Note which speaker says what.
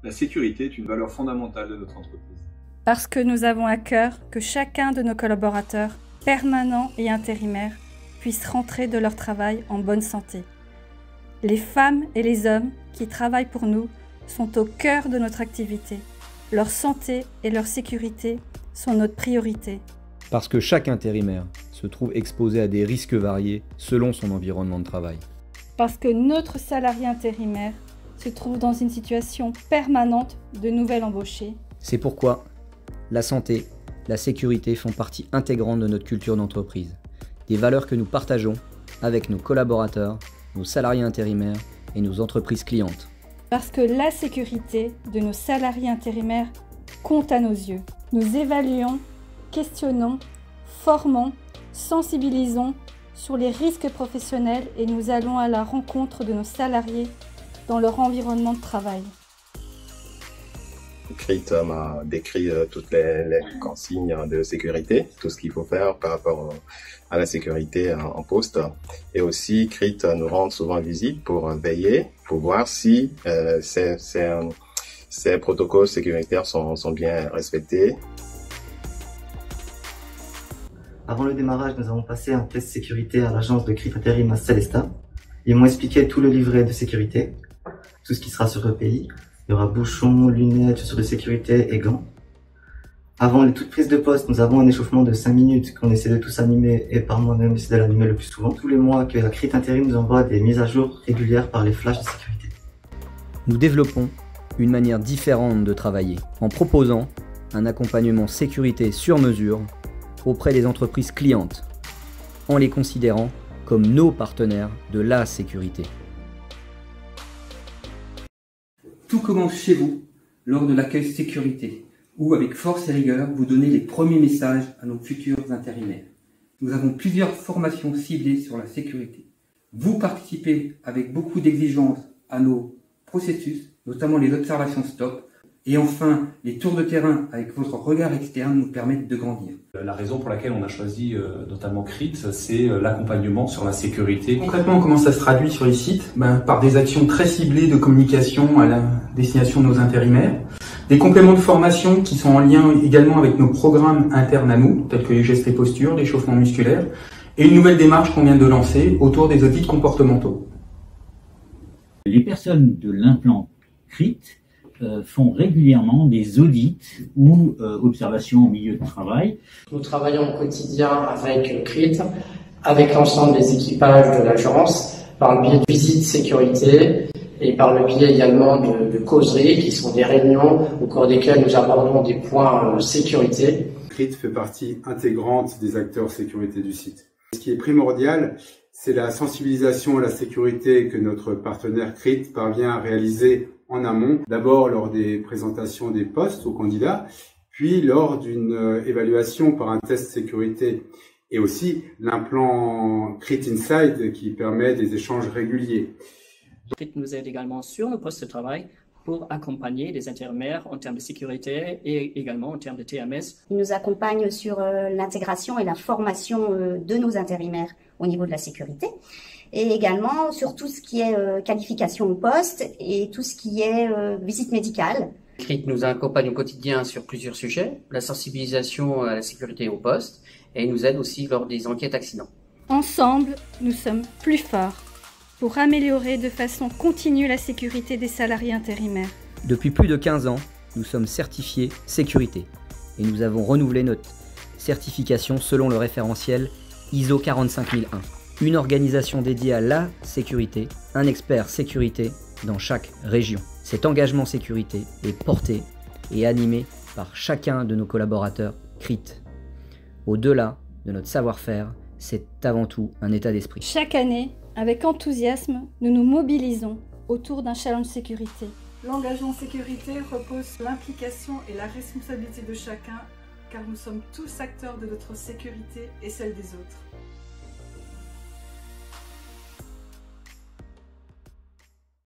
Speaker 1: La sécurité est une valeur fondamentale de notre entreprise.
Speaker 2: Parce que nous avons à cœur que chacun de nos collaborateurs, permanents et intérimaires, puisse rentrer de leur travail en bonne santé. Les femmes et les hommes qui travaillent pour nous sont au cœur de notre activité. Leur santé et leur sécurité sont notre priorité.
Speaker 3: Parce que chaque intérimaire se trouve exposé à des risques variés selon son environnement de travail.
Speaker 2: Parce que notre salarié intérimaire se trouve dans une situation permanente de nouvel embauché.
Speaker 3: C'est pourquoi la santé, la sécurité font partie intégrante de notre culture d'entreprise. Des valeurs que nous partageons avec nos collaborateurs, nos salariés intérimaires et nos entreprises clientes.
Speaker 2: Parce que la sécurité de nos salariés intérimaires compte à nos yeux. Nous évaluons, questionnons, formons, sensibilisons sur les risques professionnels et nous allons à la rencontre de nos salariés dans leur environnement de travail.
Speaker 4: CRIT m'a décrit toutes les consignes de sécurité, tout ce qu'il faut faire par rapport à la sécurité en poste. Et aussi, CRIT nous rend souvent visite pour veiller, pour voir si ces protocoles sécuritaires sont bien respectés.
Speaker 5: Avant le démarrage, nous avons passé un test sécurité à l'agence de CRIT Intérim à Célestat. Ils m'ont expliqué tout le livret de sécurité, tout ce qui sera sur le pays. Il y aura bouchons, lunettes, chaussures de sécurité et gants. Avant les toutes prises de poste, nous avons un échauffement de 5 minutes qu'on essaie de tous animer et par moi-même essayer de l'animer le plus souvent. Tous les mois que la CRIT Intérim nous envoie des mises à jour régulières par les flashs de sécurité.
Speaker 3: Nous développons une manière différente de travailler en proposant un accompagnement sécurité sur mesure auprès des entreprises clientes, en les considérant comme nos partenaires de la sécurité.
Speaker 6: Tout commence chez vous, lors de l'accueil sécurité, où avec force et rigueur, vous donnez les premiers messages à nos futurs intérimaires. Nous avons plusieurs formations ciblées sur la sécurité. Vous participez avec beaucoup d'exigence à nos processus, notamment les observations stop, et enfin, les tours de terrain avec votre regard externe nous permettent de grandir.
Speaker 7: La raison pour laquelle on a choisi notamment CRIT, c'est l'accompagnement sur la sécurité.
Speaker 8: Concrètement, comment ça se traduit sur les sites? Par des actions très ciblées de communication à la destination de nos intérimaires, des compléments de formation qui sont en lien également avec nos programmes internes à nous, tels que les gestes et postures, l'échauffement musculaire, et une nouvelle démarche qu'on vient de lancer autour des audits comportementaux.
Speaker 9: Les personnes de l'implant CRIT font régulièrement des audits ou observations au milieu de travail.
Speaker 10: Nous travaillons au quotidien avec CRIT, avec l'ensemble des équipages de l'agence, par le biais de visites sécurité et par le biais également de causeries, qui sont des réunions au cours desquelles nous abordons des points sécurité.
Speaker 11: CRIT fait partie intégrante des acteurs sécurité du site. Ce qui est primordial, c'est la sensibilisation à la sécurité que notre partenaire CRIT parvient à réaliser en amont, d'abord lors des présentations des postes aux candidats, puis lors d'une évaluation par un test sécurité, et aussi l'implant CRIT Inside qui permet des échanges réguliers.
Speaker 12: CRIT nous aide également sur nos postes de travail pour accompagner les intérimaires en termes de sécurité et également en termes de TMS.
Speaker 13: Il nous accompagne sur l'intégration et la formation de nos intérimaires au niveau de la sécurité et également sur tout ce qui est qualification au poste et tout ce qui est visite médicale.
Speaker 12: CRIT nous accompagne au quotidien sur plusieurs sujets, la sensibilisation à la sécurité au poste et nous aide aussi lors des enquêtes accidents.
Speaker 2: Ensemble, nous sommes plus forts pour améliorer de façon continue la sécurité des salariés intérimaires.
Speaker 3: Depuis plus de 15 ans, nous sommes certifiés sécurité et nous avons renouvelé notre certification selon le référentiel ISO 45001. Une organisation dédiée à la sécurité, un expert sécurité dans chaque région. Cet engagement sécurité est porté et animé par chacun de nos collaborateurs CRIT. Au-delà de notre savoir-faire, c'est avant tout un état d'esprit.
Speaker 2: Chaque année, avec enthousiasme, nous nous mobilisons autour d'un challenge sécurité.
Speaker 14: L'engagement sécurité repose sur l'implication et la responsabilité de chacun, car nous sommes tous acteurs de notre sécurité et celle des autres.